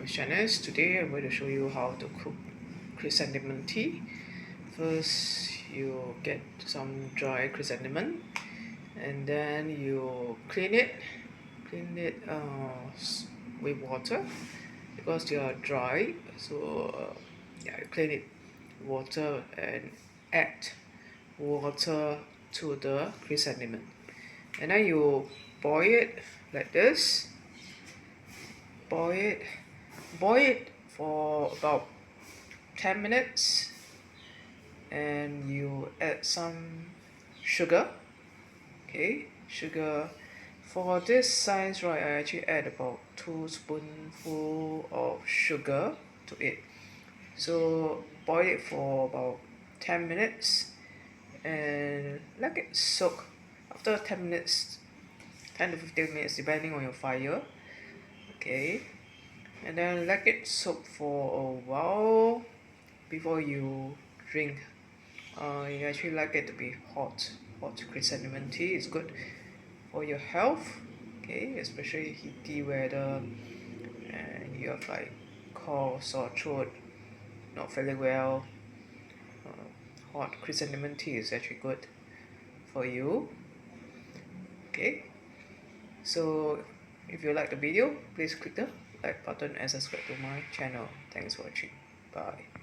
is Janice. Today I'm going to show you how to cook chrysanthemum tea. First, you get some dry chrysanthemum and then you clean it with water because they are dry. So you clean it water and add water to the chrysanthemum, and then you boil it like this. Boil it for about 10 minutes, and you add some sugar. Sugar for this size, right? I actually add about 2 spoonfuls of sugar to it. So boil it for about 10 minutes and let it soak. After 10 minutes, 10 to 15 minutes depending on your fire. And then let it soak for a while before you drink. You actually like it to be hot. Hot chrysanthemum tea is good for your health, especially heaty weather and you have like cough, sore throat, not feeling well. Hot chrysanthemum tea is actually good for you. So if you like the video, please click the like button and subscribe to my channel. Thanks for watching. Bye.